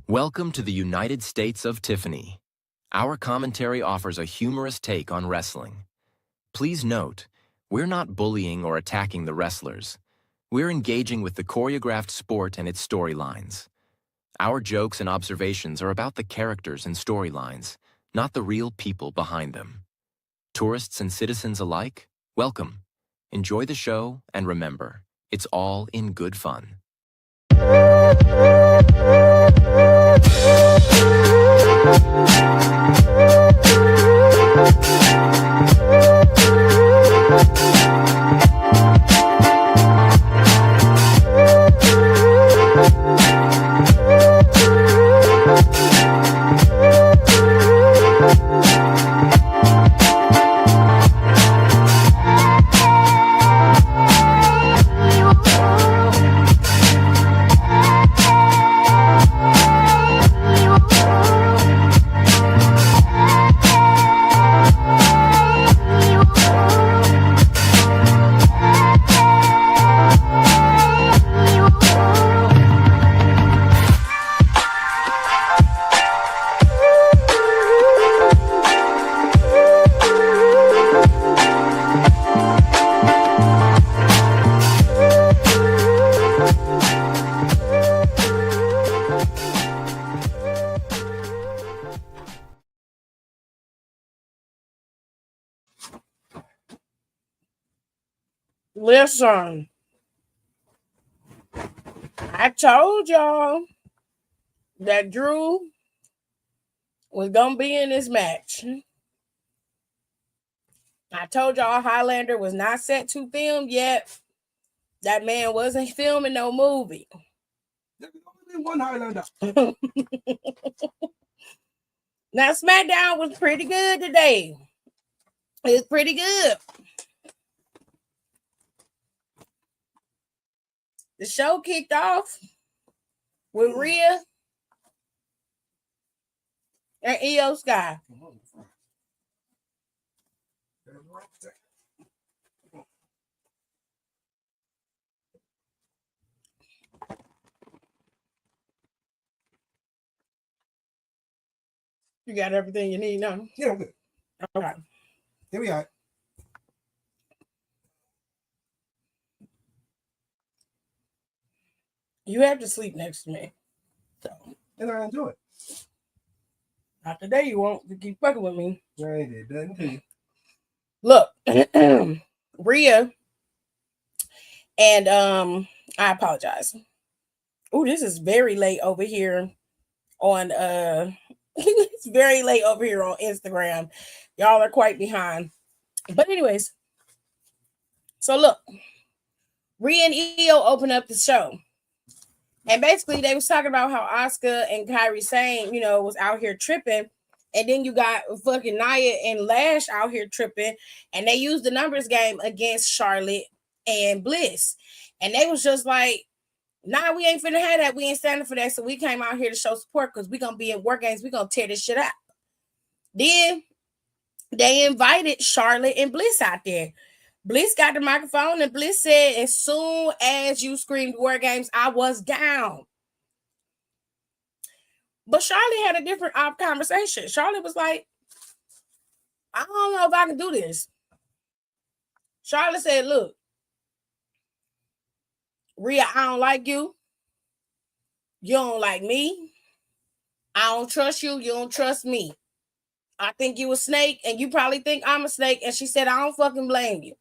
Welcome to the United States of Tiffany. Our commentary offers a humorous take on wrestling. Please note, we're not bullying or attacking the wrestlers. We're engaging with the choreographed sport and its storylines. Our jokes and observations are about the characters and storylines, not the real people behind them. Tourists and citizens alike, welcome. Enjoy the show, and remember, it's all in good fun. Listen, I told y'all that Drew was gonna be in this match. I told y'all Highlander was not set to film yet. That man wasn't filming no movie. There's only one Highlander. Now Smackdown was pretty good today. It was pretty good. The show kicked off with Rhea and Io Sky. You got everything you need now? Yeah, I'm good. Okay. Here we are. You have to sleep next to me. So, And I enjoy it. not today you won't to keep fucking with me. I ain't did nothing to you. Look, Rhea and I apologize. Oh, this is very late over here on it's very late over here on Instagram. Y'all are quite behind. But anyways, so look, Rhea and Io open up the show. And basically they was talking about how Asuka and Kairi Sane, was out here tripping. And then you got fucking Nia and Lash out here tripping. And they used the numbers game against Charlotte and Bliss. And they was just like, nah, we ain't finna have that. We ain't standing for that. So we came out here to show support because we're going to be in War Games. We're going to tear this shit up. Then they invited Charlotte and Bliss out there. Bliss got the microphone and Bliss said, as soon as you screamed War Games, I was down. But Charlotte had a different conversation. Charlotte was like, I don't know if I can do this. Charlotte said, look, Rhea, I don't like you. You don't like me. I don't trust you. You don't trust me. I think you a snake and you probably think I'm a snake. And she said, I don't fucking blame you.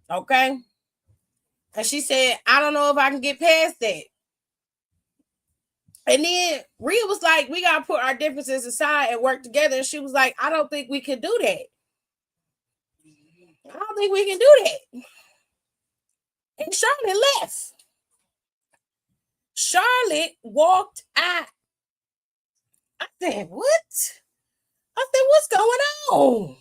Okay? And she said, I don't know if I can get past that. And then Rhea was like, we got to put our differences aside and work together. And she was like, I don't think we can do that. I don't think we can do that. And Charlotte left. Charlotte walked out. I said, what? I said, what's going on?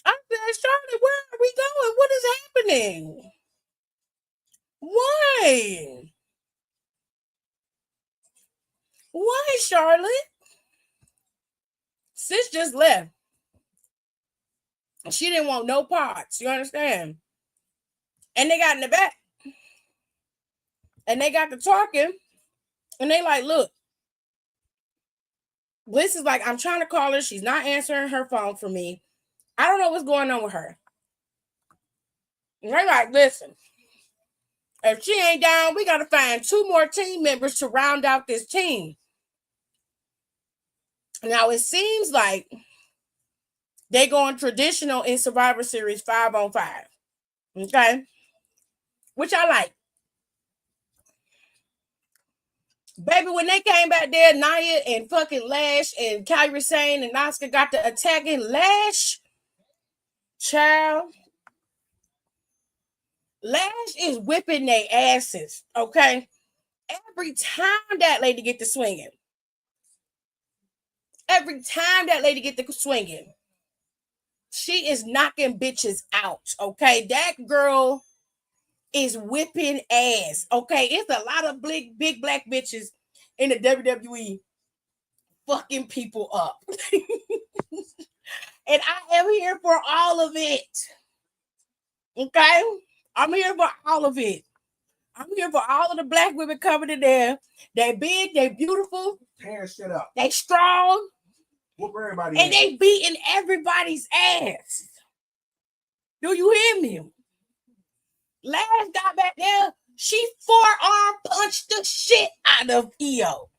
I said, Charlotte, where are we going? What is happening? Why? Why, Charlotte? Sis just left. She didn't want no parts. You understand? And they got in the back. And they got to talking. And they like, look. Bliss is like, I'm trying to call her. She's not answering her phone for me. I don't know what's going on with her. And they're like, listen. If she ain't down, we got to find 2 more team members to round out this team. Now, it seems like they going traditional in Survivor Series 5-on-5. Okay? Which I like. Baby, when they came back there, Nia and fucking Lash and Kyrie Sane and Oscar got to attacking Lash. Child. Lash is whipping their asses, okay? Every time that lady get to swinging. Every time that lady get to swinging. She is knocking bitches out, okay? That girl is whipping ass, okay? It's a lot of big black bitches in the WWE fucking people up. And I am here for all of it, okay? I'm here for all of it. I'm here for all of the black women coming in there. They big, they beautiful. Tear shit up. They strong. Whoop everybody. And they beating everybody's ass. Do you hear me? Last got back there, she forearm punched the shit out of Io.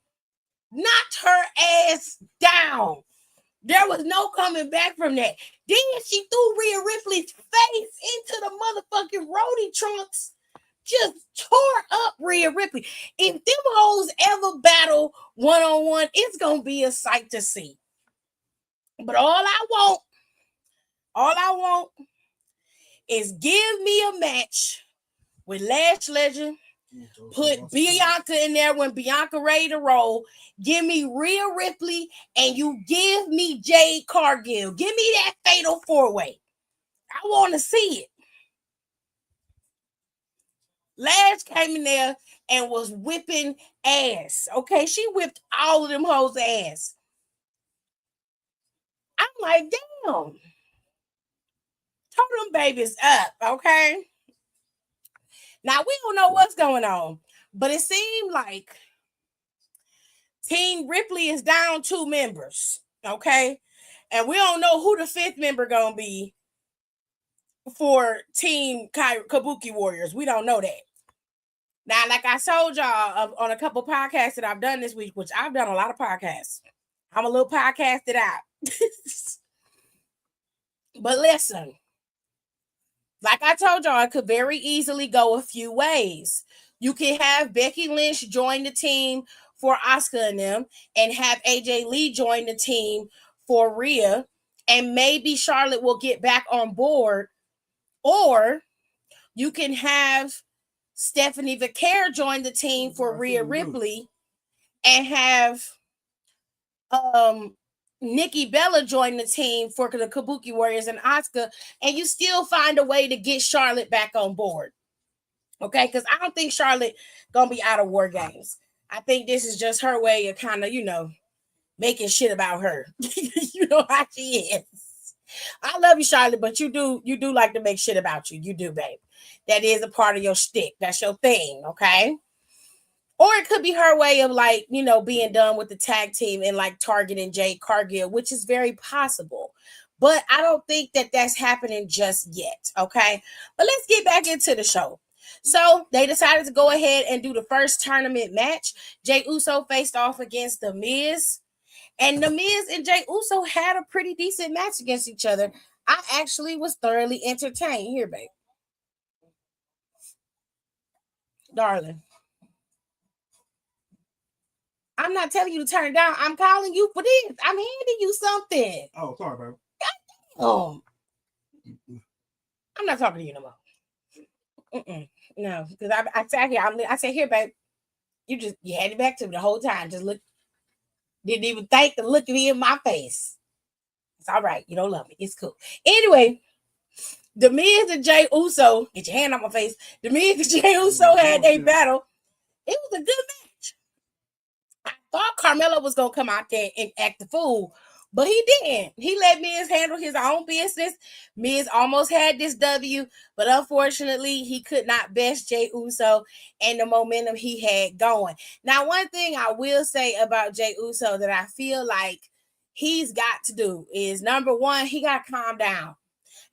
Knocked her ass down. There was no coming back from that. Then she threw Rhea Ripley's face into the motherfucking roadie trunks. Just tore up Rhea Ripley. If them hoes ever battle one-on-one, it's going to be a sight to see. But all I want is give me a match with Lash Legend. Put Bianca in there when Bianca ready to roll. Give me Rhea Ripley and you give me Jade Cargill. Give me that fatal 4-way. I want to see it. Lash came in there and was whipping ass. Okay, she whipped all of them hoes' ass. I'm like, damn. Told them babies up, okay? Now, we don't know what's going on, but it seemed like Team Ripley is down 2 members, okay? And we don't know who the 5th member going to be for Team Kabuki Warriors. We don't know that. Now, like I told y'all on a couple podcasts that I've done this week, which I've done a lot of podcasts. I'm a little podcasted out. But listen, like I told y'all, it could very easily go a few ways. You can have Becky Lynch join the team for Asuka and them, and have AJ Lee join the team for Rhea, and maybe Charlotte will get back on board. Or you can have Stephanie Vaquer join the team for Rhea Ripley, and have Nikki Bella join the team for the Kabuki Warriors and Asuka, and you still find a way to get Charlotte back on board. Okay, because I don't think Charlotte gonna be out of War Games. I think this is just her way of kind of, making shit about her. You know how she is. I love you, Charlotte, but you do like to make shit about you. You do, babe. That is a part of your shtick. That's your thing, okay? Or it could be her way of being done with the tag team and targeting Jade Cargill, which is very possible. But I don't think that that's happening just yet, okay? But let's get back into the show. So they decided to go ahead and do the first tournament match. Jey Uso faced off against The Miz. And The Miz and Jey Uso had a pretty decent match against each other. I actually was thoroughly entertained. Here, babe. Darling. I'm not telling you to turn it down. I'm calling you for this. I'm handing you something. Oh, sorry, bro. I'm not talking to you no more. No, because I sat here. I said, here, babe. You had it back to me the whole time. Just look. Didn't even think to look at me in my face. It's all right. You don't love me. It's cool. Anyway, The Miz and Jey Uso, get your hand on my face. The Miz and Jey Uso had a battle. It was a good match. I thought Carmella was going to come out there and act the fool, But he didn't. He let Miz handle his own business. Miz almost had this W, but unfortunately, he could not best Jey Uso and the momentum he had going. Now, one thing I will say about Jey Uso that I feel like he's got to do is, number one, he got to calm down.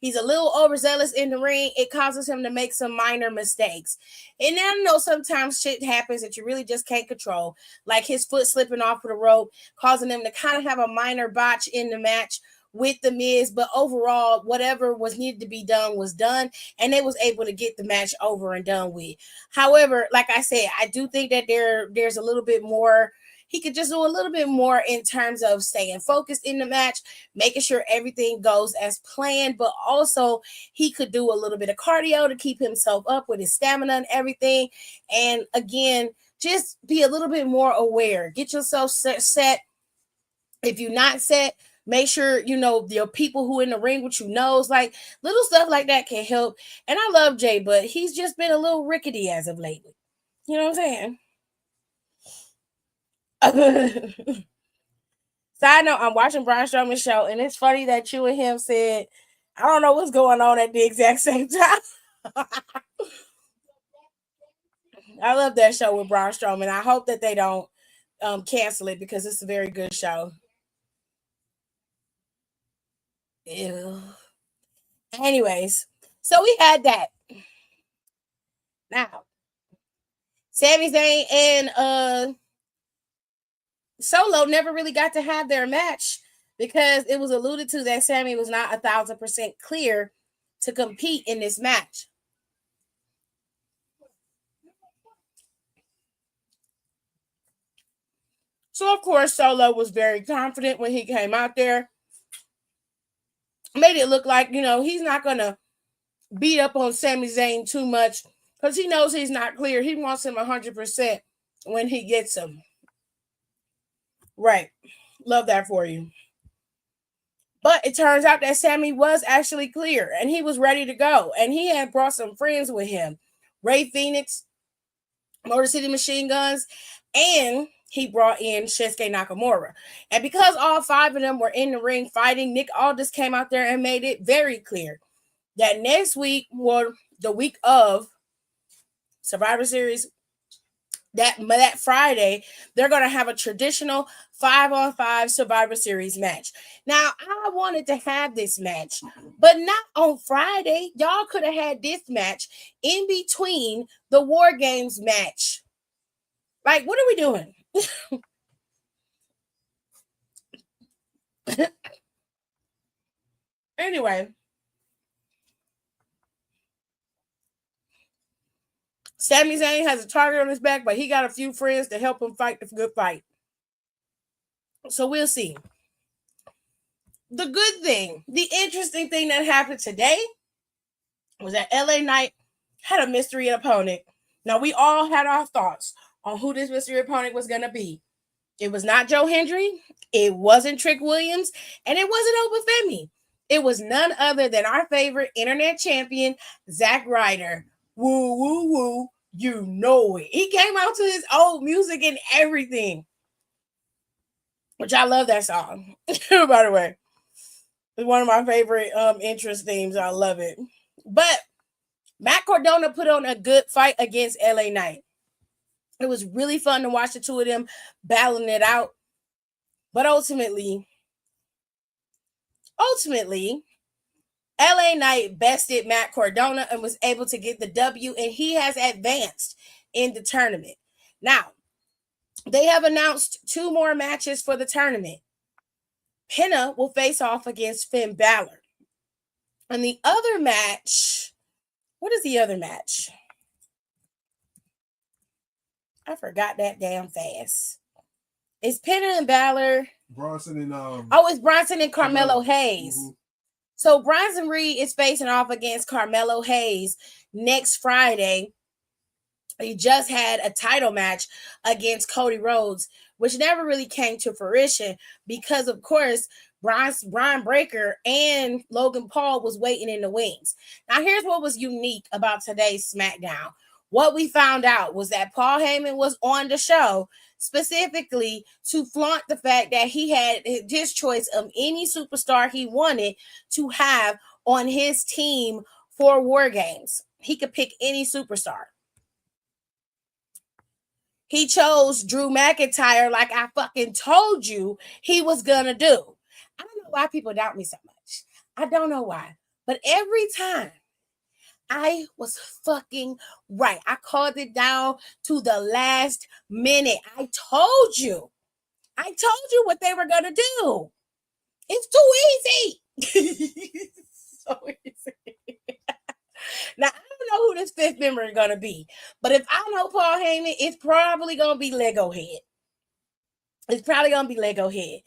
He's a little overzealous in the ring. It causes him to make some minor mistakes. And I know sometimes shit happens that you really just can't control, like his foot slipping off of the rope, causing him to kind of have a minor botch in the match with the Miz. But overall, whatever was needed to be done was done, and they was able to get the match over and done with. However, like I said, I do think that there's a little bit more he could just do a little bit more in terms of staying focused in the match, making sure everything goes as planned, but also he could do a little bit of cardio to keep himself up with his stamina and everything. And again, just be a little bit more aware. Get yourself set. If you're not set, make sure you know your people who in the ring with you knows, like little stuff like that can help. And I love Jay, but he's just been a little rickety as of lately. You know what I'm saying? Side note, I'm watching Braun Strowman's show, and it's funny that you and him said, I don't know what's going on at the exact same time. I love that show with Braun Strowman. I hope that they don't cancel it because it's a very good show. Ew. Anyways, so we had that. Now, Sami Zayn and Solo never really got to have their match because it was alluded to that Sami was not 1,000% clear to compete in this match. So, of course, Solo was very confident when he came out there. Made it look like, he's not going to beat up on Sami Zayn too much because he knows he's not clear. He wants him 100% when he gets him. Right. Love that for you. But it turns out that Sami was actually clear and he was ready to go. And he had brought some friends with him. Ray Phoenix, Motor City Machine Guns, and he brought in Shinsuke Nakamura. And because all 5 of them were in the ring fighting, Nick Aldis came out there and made it very clear that next week, or the week of Survivor Series, that Friday, they're going to have a traditional 5-on-5 Survivor Series match. Now, I wanted to have this match, but not on Friday. Y'all could have had this match in between the War Games match. Like, what are we doing? Anyway, Sami Zayn has a target on his back, but he got a few friends to help him fight the good fight. So we'll see. The good thing, the interesting thing that happened today was that LA Knight had a mystery opponent. Now, we all had our thoughts on who this mystery opponent was going to be. It was not Joe Hendry. It wasn't Trick Williams. And it wasn't Obafemi. It was none other than our favorite internet champion, Zack Ryder. Woo, woo, woo. You know it. He came out to his old music and everything. Which I love that song, by the way. It's one of my favorite entrance themes. I love it. But Matt Cardona put on a good fight against LA Knight. It was really fun to watch the two of them battling it out. But ultimately, LA Knight bested Matt Cardona and was able to get the W, and he has advanced in the tournament. Now, they have announced 2 more matches for the tournament. Penta will face off against Finn Balor. And the other match, what is the other match? I forgot that damn fast. It's Penta and Balor. Bronson and it's Bronson and Carmelo Hayes. Mm-hmm. So Bronson Reed is facing off against Carmelo Hayes next Friday. He just had a title match against Cody Rhodes, which never really came to fruition because, of course, Brian Breaker and Logan Paul was waiting in the wings. Now, here's what was unique about today's SmackDown. what we found out was that Paul Heyman was on the show specifically to flaunt the fact that he had his choice of any superstar he wanted to have on his team for War Games. He could pick any superstar. He chose Drew McIntyre like I fucking told you he was gonna do. I don't know why people doubt me so much. I don't know why. But every time I was fucking right. I called it down to the last minute. I told you what they were gonna do. It's too easy. So easy. Now, I don't know who this fifth member is going to be, but if I know Paul Heyman, it's probably going to be Lego Head. It's probably going to be Lego Head.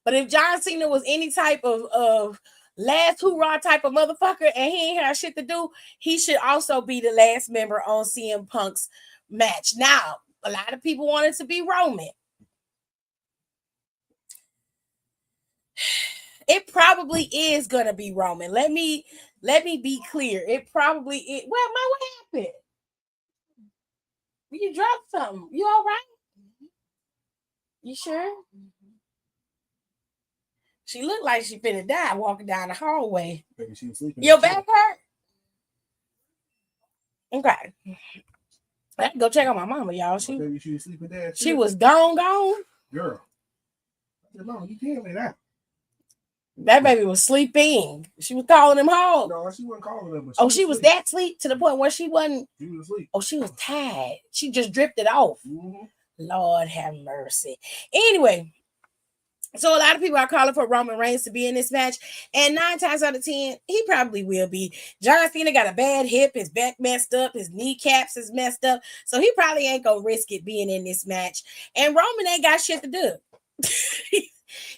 But if John Cena was any type of last hoorah type of motherfucker and he ain't had shit to do, he should also be the last member on CM Punk's match. Now, a lot of people wanted to be Roman. It probably is gonna be Roman. Let me be clear. It probably is. Well, what happened? You dropped something. You all right? You sure? She looked like she finna die walking down the hallway. Maybe she was sleeping. Your back hurt? Okay. I have to go check on my mama, y'all. Maybe she was sleeping there. She was gone. Girl. I said, Mama, you can't lay that. That baby was sleeping. She was calling him home. No, she wasn't calling him. She was that sleep to the point where she wasn't. She was asleep. Oh, she was tired. She just drifted off. Mm-hmm. Lord have mercy. Anyway, so a lot of people are calling for Roman Reigns to be in this match, and 9 times out of 10, he probably will be. John Cena got a bad hip, his back messed up, his kneecaps is messed up, so he probably ain't gonna risk it being in this match. And Roman ain't got shit to do.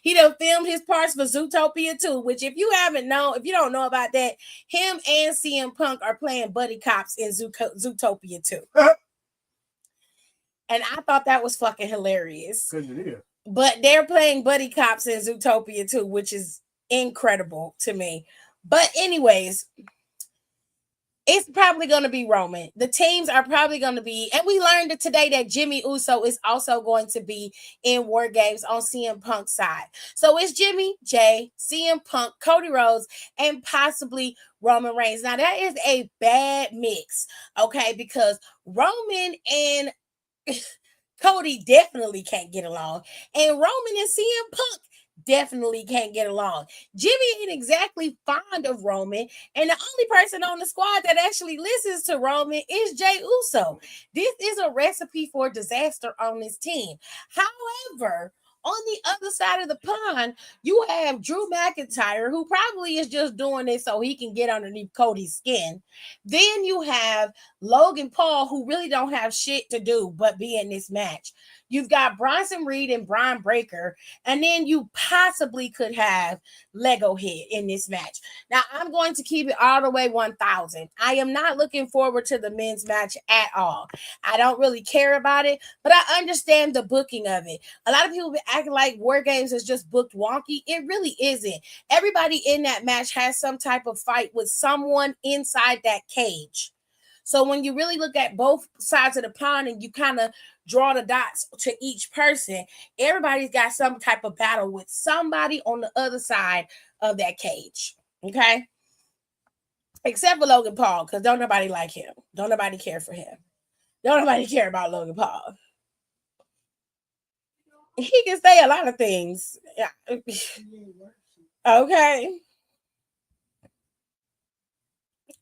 He done filmed his parts for Zootopia too, which if you don't know about that, him and CM Punk are playing buddy cops in Zootopia too. And I thought that was fucking hilarious. Because it is. But they're playing buddy cops in Zootopia too, which is incredible to me. But anyways, it's probably going to be Roman. The teams are probably going to be, and we learned it today that Jimmy Uso is also going to be in War Games on CM Punk's side. So it's Jimmy, Jay, CM Punk, Cody Rhodes, and possibly Roman Reigns. Now that is a bad mix, okay? Because Roman and Cody definitely can't get along, and Roman and CM Punk definitely can't get along. Jimmy ain't exactly fond of Roman, and the only person on the squad that actually listens to Roman is Jey Uso. This is a recipe for disaster on this team. However, on the other side of the pond, you have Drew McIntyre, who probably is just doing this so he can get underneath Cody's skin. Then you have Logan Paul, who really don't have shit to do but be in this match. You've got Bronson Reed and Brian Breaker, and then you possibly could have Lego Head in this match. Now, I'm going to keep it all the way 1,000. I am not looking forward to the men's match at all. I don't really care about it, but I understand the booking of it. A lot of people be acting like War Games is just booked wonky. It really isn't. Everybody in that match has some type of fight with someone inside that cage. So when you really look at both sides of the pond and you kind of draw the dots to each person, everybody's got some type of battle with somebody on the other side of that cage. Okay? Except for Logan Paul, because don't nobody like him. Don't nobody care for him. Don't nobody care about Logan Paul. He can say a lot of things. Okay.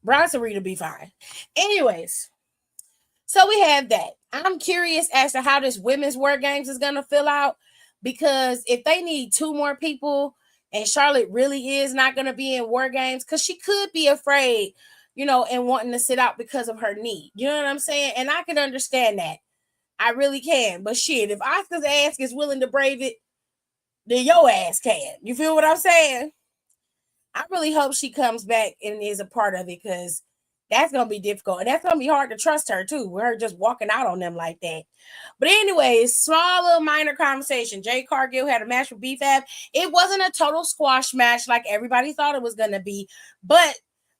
Bronson Reed will be fine. Anyways, so we have that. I'm curious as to how this women's War Games is going to fill out, because if they need 2 more people and Charlotte really is not going to be in War Games, because she could be afraid, and wanting to sit out because of her knee. You know what I'm saying? And I can understand that. I really can. But shit, if Asuka's ass is willing to brave it, then your ass can. You feel what I'm saying? I really hope she comes back and is a part of it, because that's going to be difficult. And that's going to be hard to trust her, too, with her just walking out on them like that. But anyways, small little minor conversation. Jade Cargill had a match with BFAB. It wasn't a total squash match like everybody thought it was going to be. But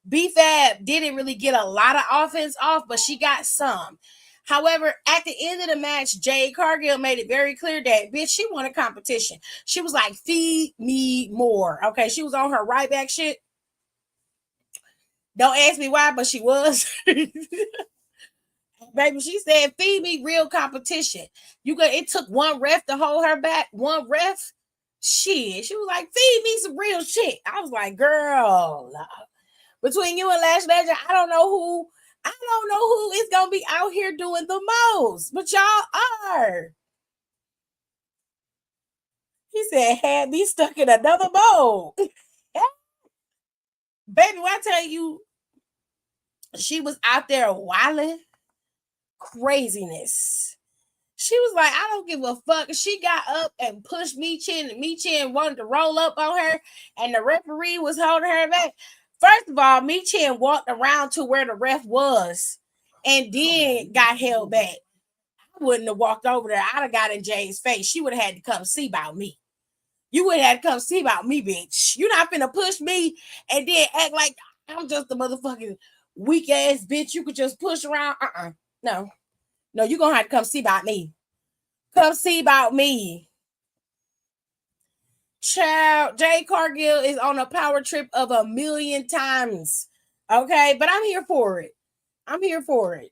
B-Fab didn't really get a lot of offense off, but she got some. However, at the end of the match, Jade Cargill made it very clear that, bitch, she wanted competition. She was like, feed me more. Okay, she was on her right back shit. Don't ask me why, but she was. Baby, she said, feed me real competition. It took one ref to hold her back. One ref. Shit. She was like, feed me some real shit. I was like, girl, between you and Lash Legend, I don't know who is gonna be out here doing the most, but y'all are. He said, had me stuck in another mold. Baby, when I tell you, she was out there wilding craziness. She was like, I don't give a fuck. She got up and pushed Michin, and Michin wanted to roll up on her, and the referee was holding her back. First of all, Michin walked around to where the ref was and then got held back. I wouldn't have walked over there. I'd have got in Jay's face. She would have had to come see about me. You would have had to come see about me, bitch. You're not finna push me and then act like I'm just a motherfucking weak ass bitch. You could just push around. No, you're gonna have to come see about me. Come see about me. Child, Jay Cargill is on a power trip of 1,000,000 times. Okay, but I'm here for it.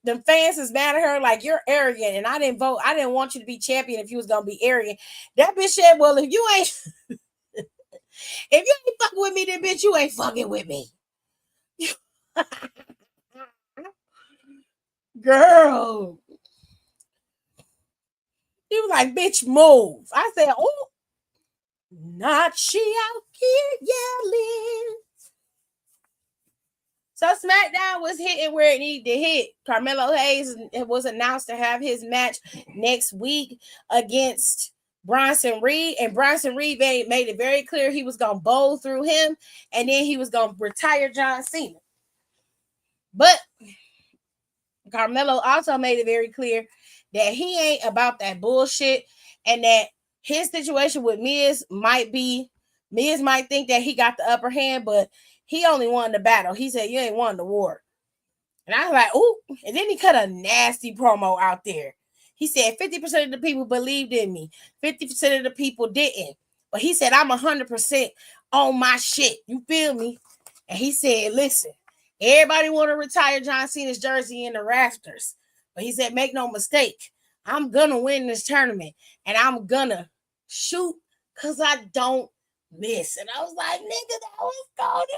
The fans is mad at her like, you're arrogant, and I didn't vote. I didn't want you to be champion if you was gonna be arrogant. That bitch said, well, if you ain't fucking with me, then bitch, you ain't fucking with me. Girl. He was like, bitch, move. I said, oh, not she out here yelling. So Smackdown was hitting where it needed to hit. Carmelo Hayes was announced to have his match next week against Bronson Reed. And Bronson Reed made it very clear he was going to bowl through him. And then he was going to retire John Cena. But Carmelo also made it very clear that he ain't about that bullshit. And that his situation with Miz might think that he got the upper hand, but he only won the battle. He said, you ain't won the war. And I was like, ooh. And then he cut a nasty promo out there. He said 50% of the people believed in me. 50% of the people didn't. But he said, I'm 100% on my shit. You feel me? And he said, listen, everybody want to retire John Cena's jersey in the rafters. But he said, make no mistake. I'm going to win this tournament. And I'm going to shoot because I don't miss. And I was like, nigga, that was going to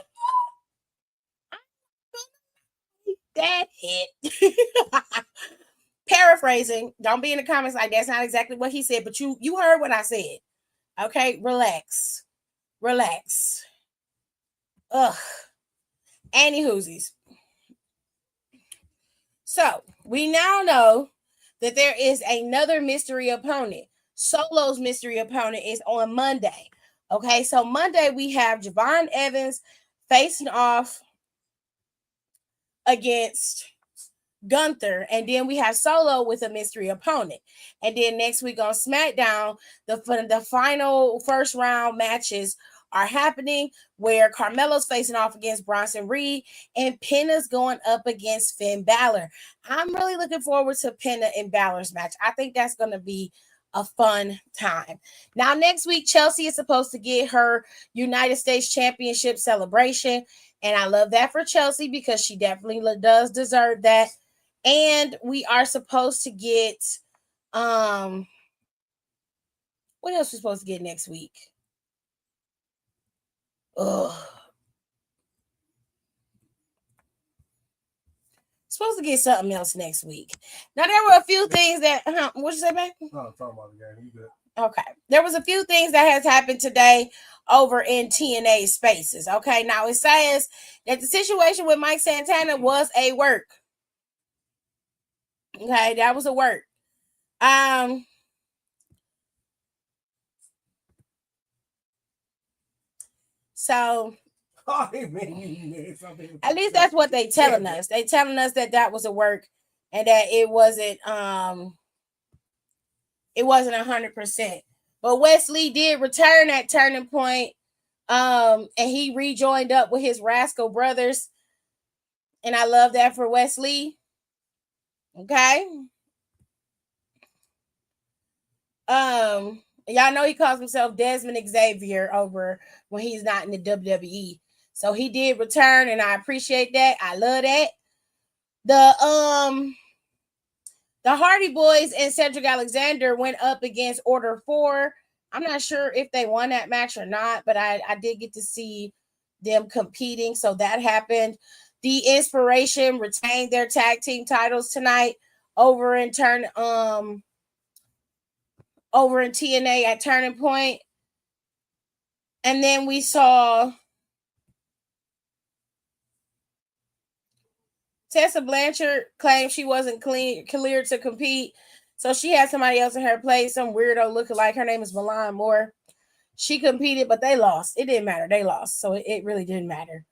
that hit. Paraphrasing, don't be in the comments like that's not exactly what he said, but you heard what I said. Okay, relax. Ugh. Anywhoosies. So we now know that there is another mystery opponent. Solo's mystery opponent is on Monday. Okay, so Monday we have Javon Evans facing off against Gunther, and then we have Solo with a mystery opponent. And then next week on SmackDown, the final first round matches are happening where Carmelo's facing off against Bronson Reed and Penna's going up against Finn Balor. I'm really looking forward to Penna and Balor's match. I think that's going to be a fun time. Now, next week, Chelsea is supposed to get her United States Championship celebration. And I love that for Chelsea because she definitely does deserve that. And we are supposed to get, what else are we supposed to get next week? Supposed to get something else next week. Now, there were a few things that, what'd you say, man? No, I'm talking about the game. You good. Okay. There was a few things that has happened today over in TNA spaces. Okay. Now, it says that the situation with Mike Santana was a work. Okay. That was a work. So at least that's what they telling us. They telling us that was a work and that it wasn't 100%. But Wesley did return at Turning Point. And he rejoined up with his Rascal brothers. And I love that for Wesley. Okay. Y'all know he calls himself Desmond Xavier over when he's not in the WWE. So he did return, and I appreciate that. I love that. The Hardy Boys and Cedric Alexander went up against Order 4. I'm not sure if they won that match or not, but I did get to see them competing. So that happened. The Inspiration retained their tag team titles tonight over in TNA at Turning Point. And then we saw Tessa Blanchard claim she wasn't cleared to compete. So she had somebody else in her place, some weirdo lookalike. Her name is Milan Moore. She competed, but they lost. It didn't matter. They lost. So it really didn't matter.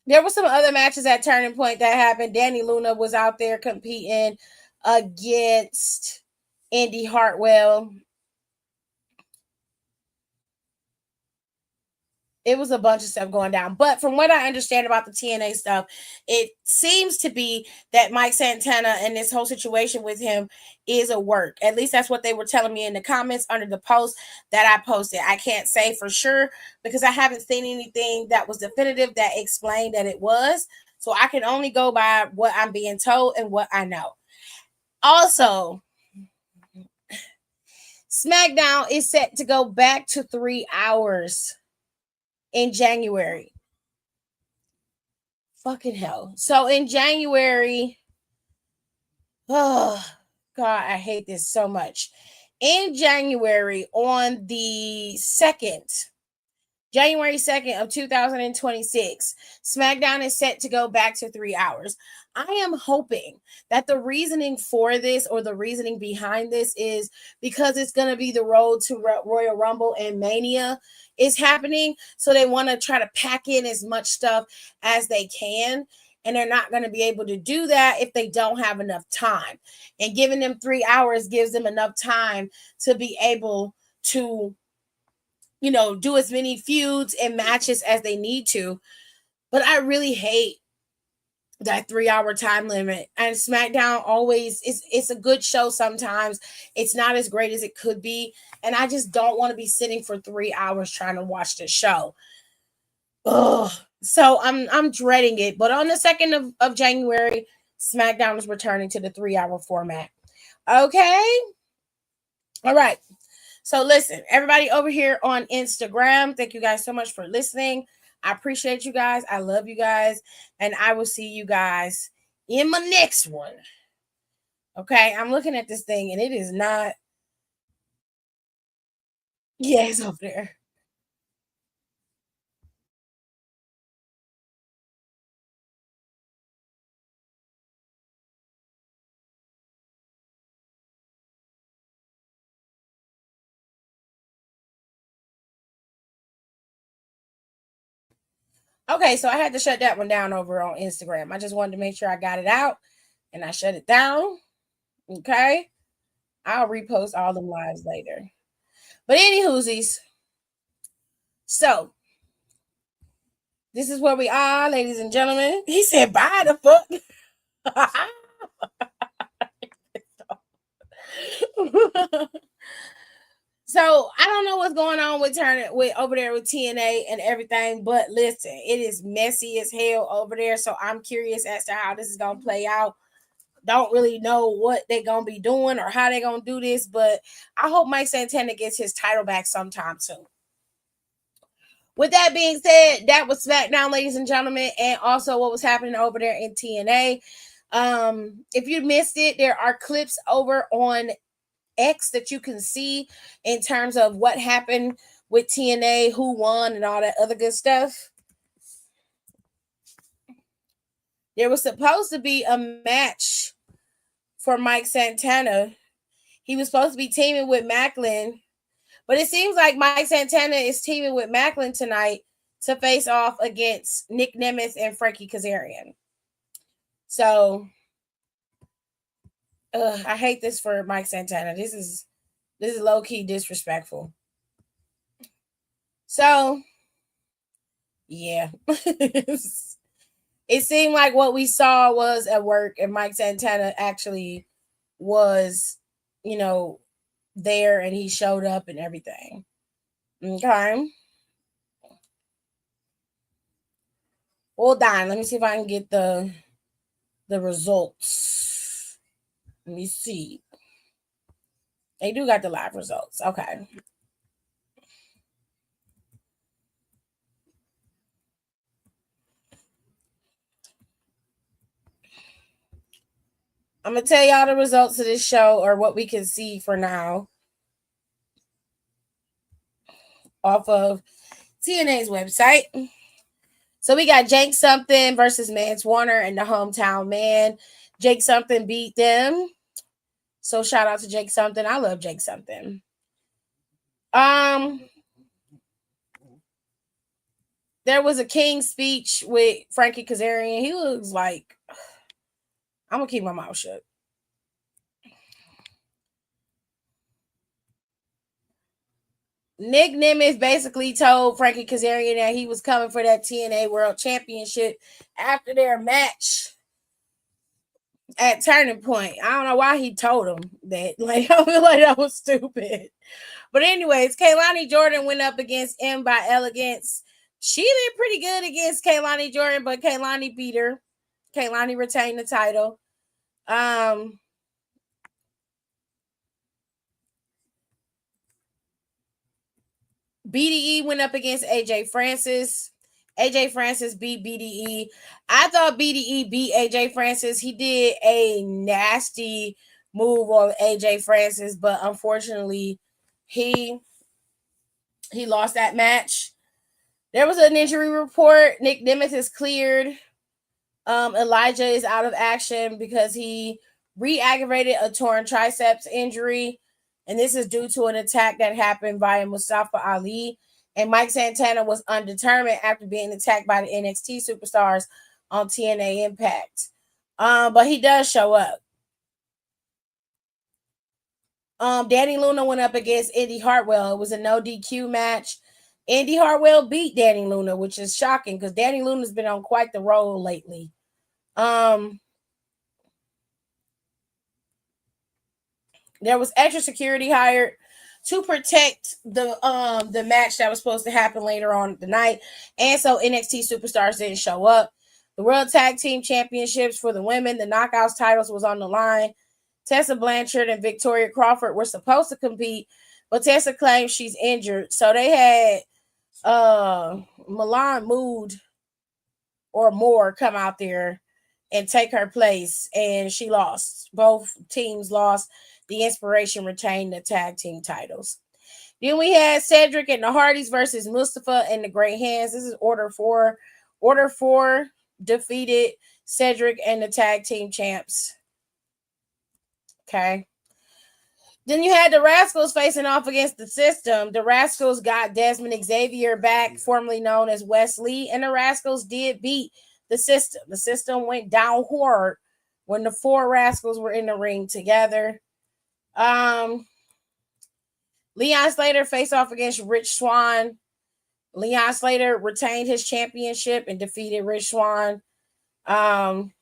There were some other matches at Turning Point that happened. Danny Luna was out there competing against Indy Hartwell. It was a bunch of stuff going down. But from what I understand about the TNA stuff, it seems to be that Mike Santana and this whole situation with him is a work. At least that's what they were telling me in the comments under the post that I posted. I can't say for sure because I haven't seen anything that was definitive that explained that it was. So I can only go by what I'm being told and what I know. Also, Smackdown is set to go back to 3 hours in January. Fucking hell. So in January, oh God, I hate this so much. In January, on the 2nd, January 2nd of 2026, SmackDown is set to go back to 3 hours. I am hoping that the reasoning for this or the reasoning behind this is because it's going to be the road to Royal Rumble and Mania is happening. So they want to try to pack in as much stuff as they can. And they're not going to be able to do that if they don't have enough time. And giving them 3 hours gives them enough time to be able to, you know, do as many feuds and matches as they need to. But I really hate that 3 hour time limit. And SmackDown always it's a good show sometimes. It's not as great as it could be. And I just don't want to be sitting for 3 hours trying to watch the show. Ugh. So I'm dreading it. But on the 2nd of January, SmackDown is returning to the 3 hour format. Okay. All right. So listen, everybody over here on Instagram, thank you guys so much for listening. I appreciate you guys. I love you guys. And I will see you guys in my next one. Okay, I'm looking at this thing and it is not. Yeah, it's over there. Okay, so I had to shut that one down over on Instagram. I just wanted to make sure I got it out and I shut it down. Okay. I'll repost all them lives later. But anywhoosies. So this is where we are, ladies and gentlemen. He said, bye the fuck. So I don't know what's going on with over there with TNA and everything, but listen, it is messy as hell over there. So I'm curious as to how this is gonna play out. Don't really know what they're gonna be doing or how they're gonna do this, but I hope Mike Santana gets his title back sometime soon. With that being said, that was SmackDown, ladies and gentlemen, and also what was happening over there in TNA. If you missed it, there are clips over on X that you can see in terms of what happened with TNA, who won, and all that other good stuff. There was supposed to be a match for Mike Santana. He was supposed to be teaming with Macklin, but it seems like Mike Santana is teaming with Macklin tonight to face off against Nick Nemeth and Frankie Kazarian. So I hate this for Mike Santana. This is low-key disrespectful. So Yeah. It seemed like what we saw was at work, and Mike Santana actually was, there, and he showed up and everything. Okay. Hold on. Let me see if I can get the results. Let me see. They do got the live results. Okay. I'm going to tell y'all the results of this show, or what we can see for now, off of TNA's website. So we got Jake Something versus Mance Warner and the Hometown Man. Jake Something beat them. So shout out to Jake Something. I love Jake Something. There was a King speech with Frankie Kazarian. He looks like, I'm gonna keep my mouth shut. Nick Nimitz basically told Frankie Kazarian that he was coming for that TNA World Championship after their match at Turning Point. I don't know why he told him that. Like, I feel like that was stupid. But anyways, Kaylani Jordan went up against M by Elegance. She did pretty good against Kaylani Jordan, but Kaylani beat her. Kaylani retained the title. BDE went up against AJ Francis. AJ Francis beat BDE. I thought BDE beat AJ Francis. He did a nasty move on AJ Francis, but unfortunately, he lost that match. There was an injury report. Nick Nimitz is cleared. Elijah is out of action because he re-aggravated a torn triceps injury, and this is due to an attack that happened via Mustafa Ali. And Mike Santana was undetermined after being attacked by the NXT superstars on TNA Impact. But he does show up. Danny Luna went up against Indy Hartwell. It was a no DQ match. Indy Hartwell beat Danny Luna, which is shocking because Danny Luna's been on quite the roll lately. There was extra security hired to protect the match that was supposed to happen later on the night, and so NXT superstars didn't show up. The World Tag Team Championships for the women, the Knockouts titles was on the line. Tessa Blanchard and Victoria Crawford were supposed to compete, but Tessa claims she's injured, so they had Milan Mood or more come out there and take her place, and she lost. Both teams lost. The Inspiration retained the tag team titles. Then we had Cedric and the Hardys versus Mustafa and the Great Hands. This is Order 4. Order 4 defeated Cedric and the tag team champs. Okay. Then you had the Rascals facing off against the System. The Rascals got Desmond Xavier back, formerly known as Wesley, and the Rascals did beat the System. The System went down hard when the 4 Rascals were in the ring together. Leon Slater faced off against Rich Swann. Leon Slater retained his championship and defeated Rich Swann. And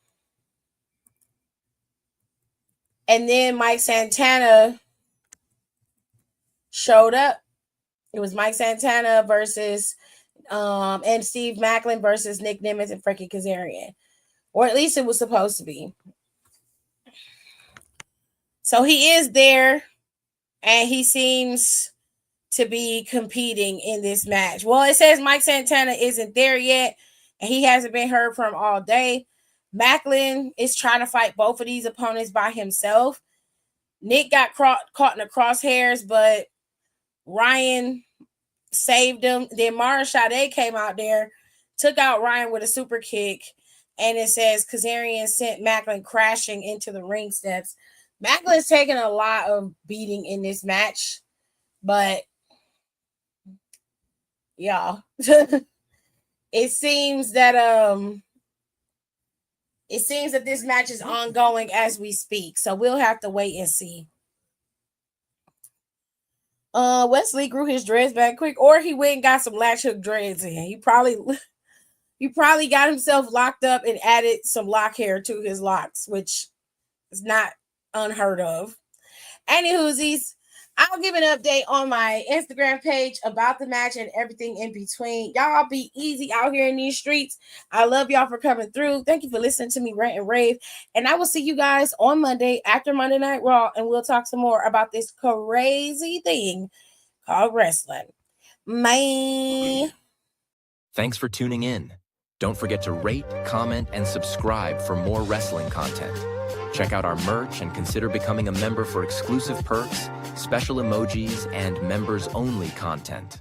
then Mike Santana showed up. It was Mike Santana versus and Steve Macklin versus Nick Nimitz and Frankie Kazarian. Or at least it was supposed to be. So he is there, and he seems to be competing in this match. Well, it says Mike Santana isn't there yet, and he hasn't been heard from all day. Macklin is trying to fight both of these opponents by himself. Nick got caught in the crosshairs, but Ryan saved him. Then Mara Sade came out there, took out Ryan with a super kick, and it says Kazarian sent Macklin crashing into the ring steps. Macklin's taking a lot of beating in this match, but yeah, it seems that this match is ongoing as we speak, so we'll have to wait and see. Wesley grew his dreads back quick, or he went and got some latch hook dreads in. He probably He probably got himself locked up and added some lock hair to his locks, which is not unheard of. Anywhoosies, I'll give an update on my Instagram page about the match and everything in between. Y'all be easy out here in these streets. I love y'all for coming through. Thank you for listening to me rant and rave. And I will see you guys on Monday after Monday Night Raw, and we'll talk some more about this crazy thing called wrestling. Bye. Thanks for tuning in. Don't forget to rate, comment, and subscribe for more wrestling content. Check out our merch and consider becoming a member for exclusive perks, special emojis, and members-only content.